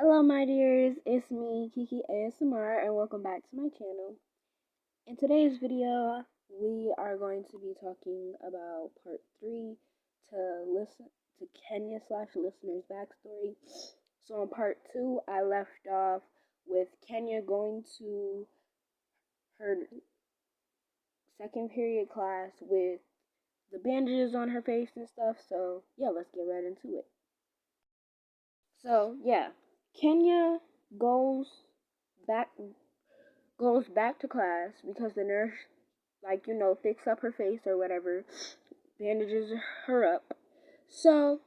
Hello my dears, it's me, Kiki ASMR, and welcome back to my channel. In today's video, we are going to be talking about part 3 to Kenya/listener's backstory. So in part 2, I left off with Kenya going to her second period class with the bandages on her face and stuff. So yeah, let's get right into it. So yeah, Kenya goes back to class because the nurse, fix up her face or whatever, bandages her up. So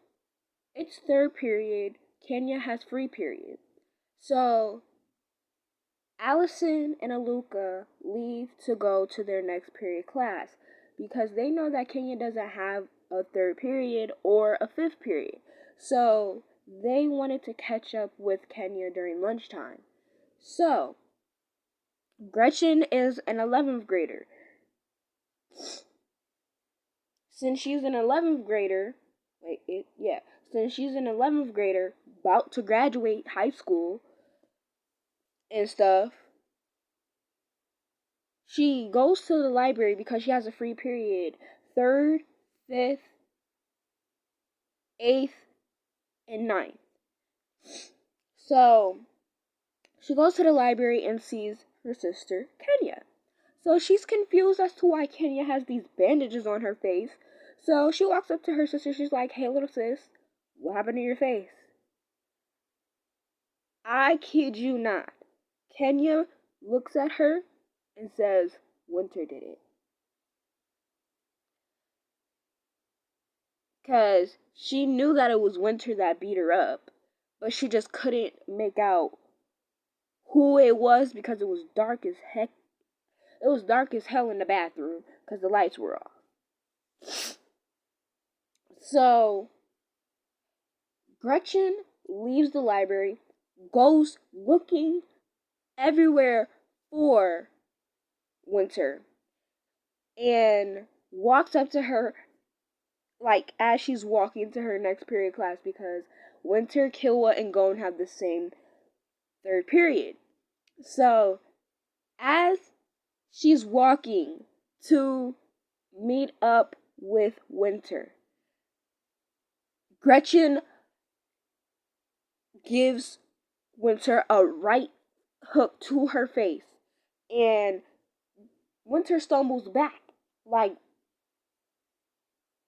it's third period. Kenya has free period. So Allison and Aluka leave to go to their next period class because they know that Kenya doesn't have a third period or a fifth period. So they wanted to catch up with Kenya during lunchtime. So Gretchen is an 11th grader. Since she's an 11th grader, about to graduate high school and stuff, she goes to the library because she has a free period 3rd, 5th, 8th, and 9th. So she goes to the library and sees her sister, Kenya. So she's confused as to why Kenya has these bandages on her face. So she walks up to her sister. She's like, "Hey, little sis, what happened to your face?" I kid you not. Kenya looks at her and says, "Winter did it." Because she knew that it was Winter that beat her up, but she just couldn't make out who it was because it was dark as heck. It was dark as hell in the bathroom because the lights were off. So Gretchen leaves the library, goes looking everywhere for Winter, and walks up to her as she's walking to her next period class because Winter, Kilwa, and Gon have the same third period. So as she's walking to meet up with Winter, Gretchen gives Winter a right hook to her face, and Winter stumbles back,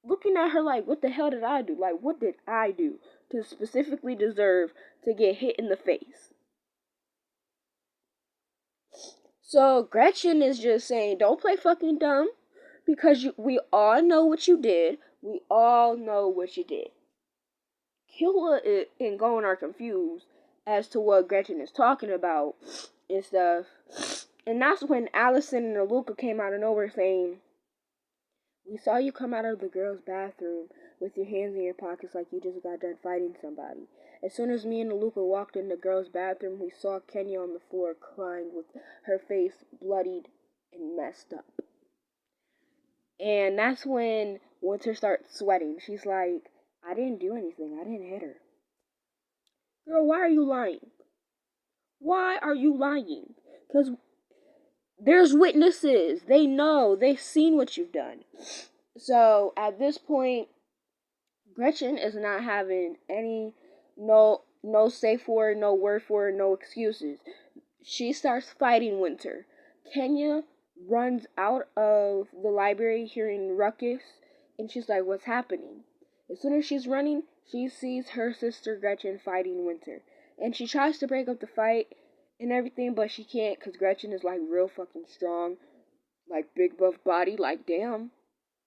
looking at her like, what the hell did I do? What did I do to specifically deserve to get hit in the face? So Gretchen is just saying, don't play fucking dumb, because we all know what you did. We all know what you did. Killa and Gon are confused as to what Gretchen is talking about and stuff. And that's when Allison and Aluka came out of nowhere saying, "We saw you come out of the girls' bathroom with your hands in your pockets like you just got done fighting somebody. As soon as me and Aluka walked in the girls' bathroom, we saw Kenya on the floor crying with her face bloodied and messed up." And that's when Winter starts sweating. She's like, "I didn't do anything. I didn't hit her." "Girl, why are you lying? Why are you lying? Because there's witnesses. They know. They've seen what you've done." So at this point, Gretchen is not having no safe word, no word for her, no excuses. She starts fighting Winter. Kenya runs out of the library hearing ruckus, and she's like, "What's happening?" As soon as she's running, she sees her sister Gretchen fighting Winter. And she tries to break up the fight and everything, but she can't because Gretchen is real fucking strong. Big buff body, damn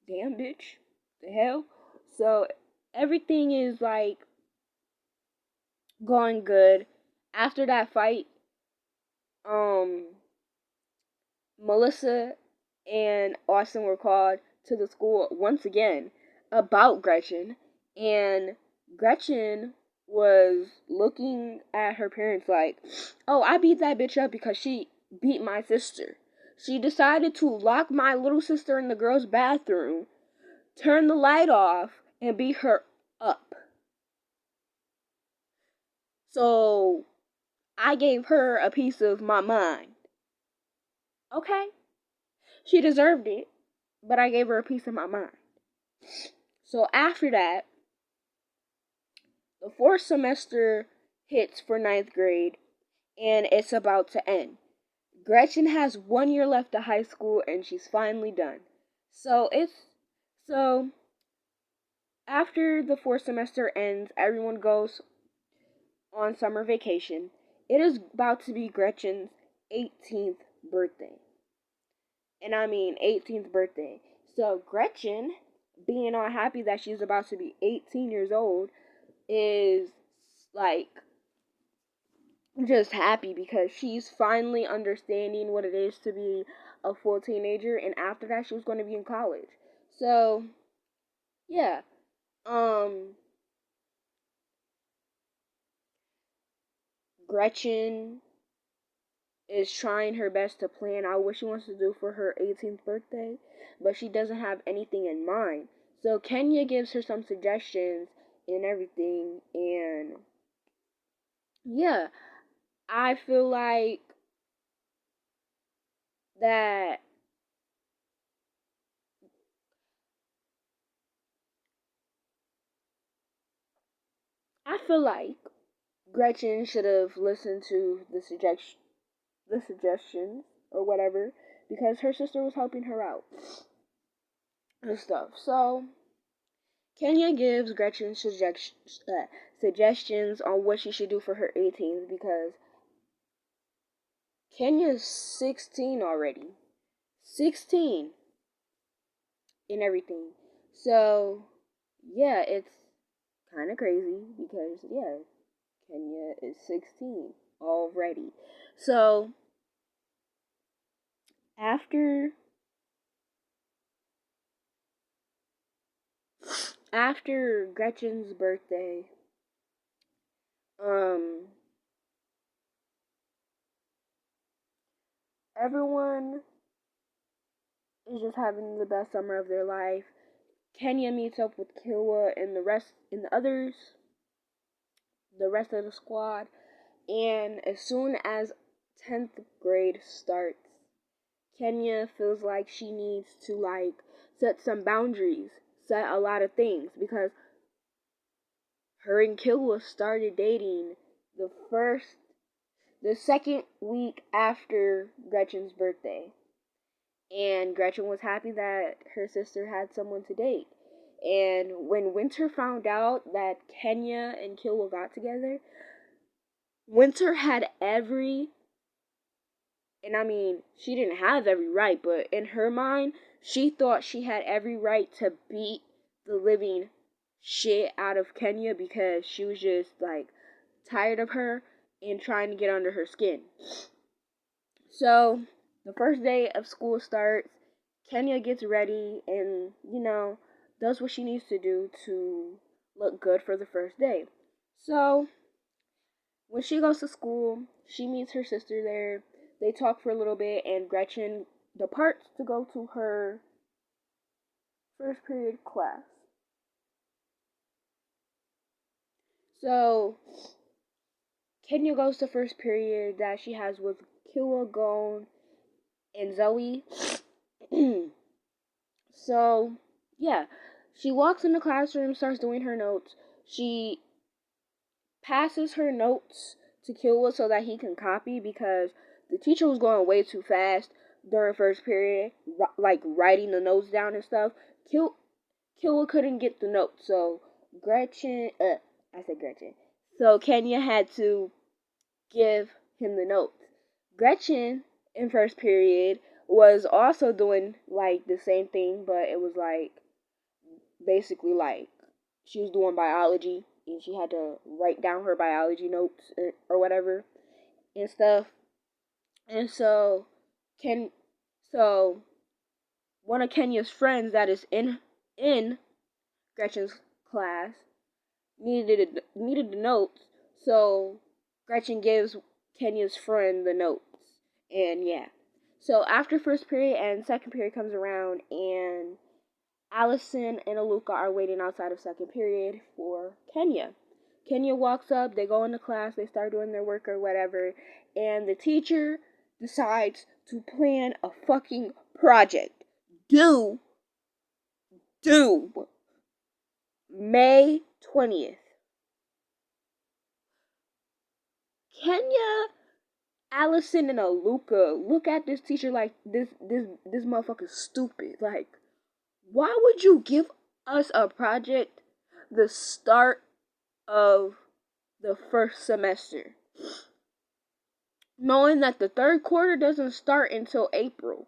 bitch. The hell? So everything is going good. After that fight, Melissa and Austin were called to the school once again about Gretchen, and Gretchen was looking at her parents like, "Oh, I beat that bitch up because she beat my sister. She decided to lock my little sister in the girls' bathroom, turn the light off, and beat her up." So I gave her a piece of my mind. Okay? She deserved it, but I gave her a piece of my mind. So after that, the fourth semester hits for ninth grade, and it's about to end. Gretchen has 1 year left of high school, and she's finally done. So after the fourth semester ends, everyone goes on summer vacation. It is about to be Gretchen's 18th birthday. And I mean 18th birthday. So Gretchen, being all happy that she's about to be 18 years old, is like just happy because she's finally understanding what it is to be a full teenager, and after that she was going to be in college. So yeah. Gretchen is trying her best to plan out what she wants to do for her 18th birthday, but she doesn't have anything in mind. So Kenya gives her some suggestions and everything, and yeah, I feel like that I feel like Gretchen should have listened to the suggestions or whatever, because her sister was helping her out and stuff. So Kenya gives Gretchen suggestions on what she should do for her 18th, because Kenya's 16 already. 16 and everything. So, yeah, it's kind of crazy because, yeah, Kenya is 16 already. So, after Gretchen's birthday, um everyone is just having the best summer of their life. Kenya meets up with Killua and the rest of the squad, and as soon as 10th grade starts, Kenya feels like she needs to set some boundaries, set a lot of things, because her and Killua started dating the second week after Gretchen's birthday. And Gretchen was happy that her sister had someone to date. And when Winter found out that Kenya and Killua got together, Winter had and I mean, she didn't have every right, but in her mind, she thought she had every right to beat the living shit out of Kenya, because she was just tired of her and trying to get under her skin. So the first day of school starts. Kenya gets ready and, does what she needs to do to look good for the first day. So when she goes to school, she meets her sister there. They talk for a little bit, and Gretchen departs to go to her first period class. So Kenya goes to first period that she has with Killua, Gon, and Zoe. So yeah, she walks in the classroom, starts doing her notes. She passes her notes to Killua so that he can copy, because the teacher was going way too fast during first period, writing the notes down and stuff. Killua couldn't get the notes, so I said Gretchen. So Kenya had to give him the notes. Gretchen in first period was also doing the same thing, but it was basically she was doing biology, and she had to write down her biology notes or whatever and stuff. And Ken so one of Kenya's friends that is in Gretchen's class needed the notes, so Gretchen gives Kenya's friend the notes. And yeah. So after first period and second period comes around, and Allison and Aluka are waiting outside of second period for Kenya. Kenya walks up, they go into class, they start doing their work or whatever, and the teacher decides to plan a fucking project. Due May 20th. Kenya, Allison, and Aluka look at this teacher like this motherfucker's stupid. Like, why would you give us a project the start of the first semester, knowing that the third quarter doesn't start until April?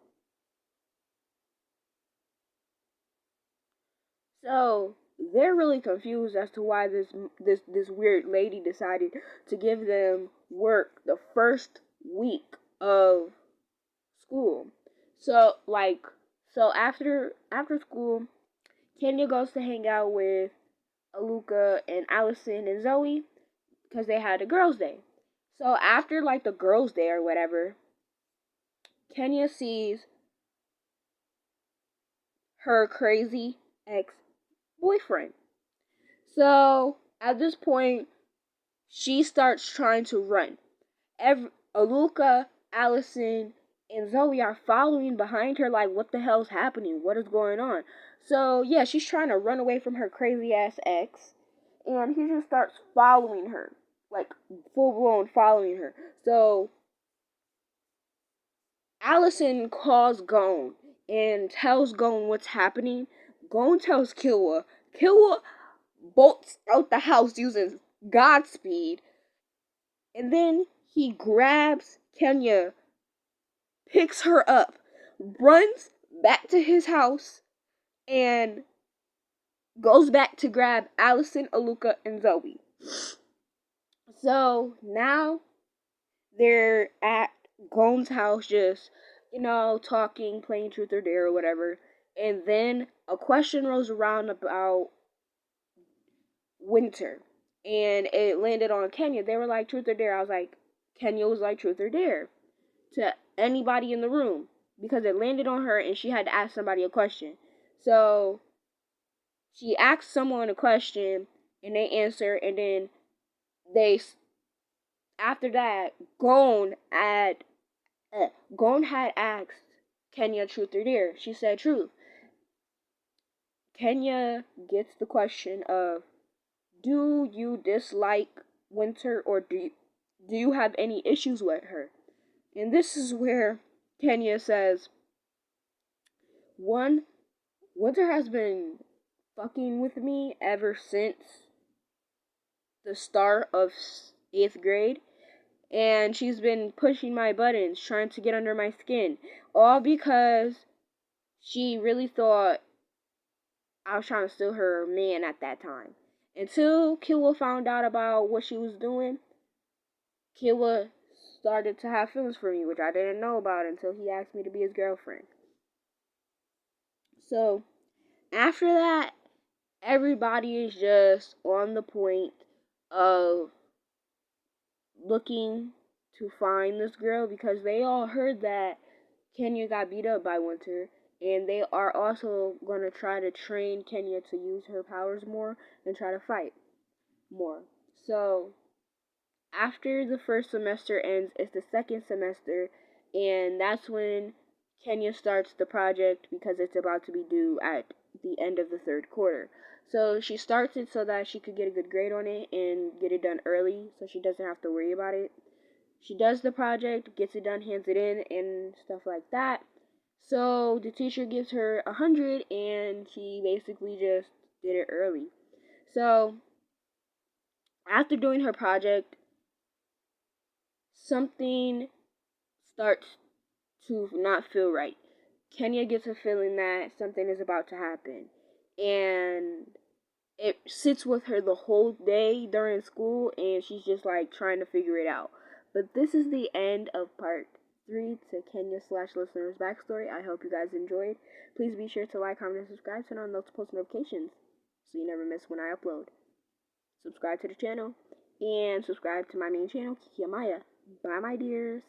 So they're really confused as to why this weird lady decided to give them work the first week of school. So after school, Kenya goes to hang out with Aluka and Allison and Zoe because they had a girls' day. So after like the girls' day or whatever, Kenya sees her crazy ex-boyfriend. So at this point, she starts trying to run. Aluka, Allison, and Zoe are following behind her like, what the hell's happening? What is going on? So yeah, she's trying to run away from her crazy ass ex, and he just starts following her, like full blown following her. So Allison calls Gon and tells Gon what's happening. Gon tells Killua. Killua bolts out the house using Godspeed, and then he grabs Kenya, picks her up, runs back to his house, and goes back to grab Allison, Aluka, and Zoe. So now they're at Gon's house, just, talking, playing truth or dare or whatever. And then a question rolls around about winter. And it landed on Kenya. They were like, truth or dare. I was like, Kenya was like, truth or dare to anybody in the room, because it landed on her and she had to ask somebody a question. So she asked someone a question and they answer, and then after that, Gon had asked Kenya truth or dare. She said truth. Kenya gets the question of, do you dislike winter, or do you have any issues with her? And this is where Kenya says, one, winter has been fucking with me ever since the start of 8th grade. And she's been pushing my buttons, trying to get under my skin. All because she really thought I was trying to steal her man at that time. Until Killua found out about what she was doing, Killua started to have feelings for me, which I didn't know about until he asked me to be his girlfriend. So, after that, everybody is just on the point of looking to find this girl, because they all heard that Kenya got beat up by Winter, and they are also going to try to train Kenya to use her powers more and try to fight more. So after the first semester ends, it's the second semester, and that's when Kenya starts the project, because it's about to be due at the end of the third quarter. So she starts it so that she could get a good grade on it and get it done early, so she doesn't have to worry about it. She does the project, gets it done, hands it in, and stuff like that. So the teacher gives her 100, and she basically just did it early. So after doing her project, something starts to not feel right. Kenya gets a feeling that something is about to happen, and it sits with her the whole day during school, and she's just like trying to figure it out. But this is the end of part 3 to Kenya/listener's backstory. I hope you guys enjoyed. Please be sure to like, comment, and subscribe. Turn on those post notifications so you never miss when I upload. Subscribe to the channel and subscribe to my main channel, Kiki Amaya. Bye, my dears.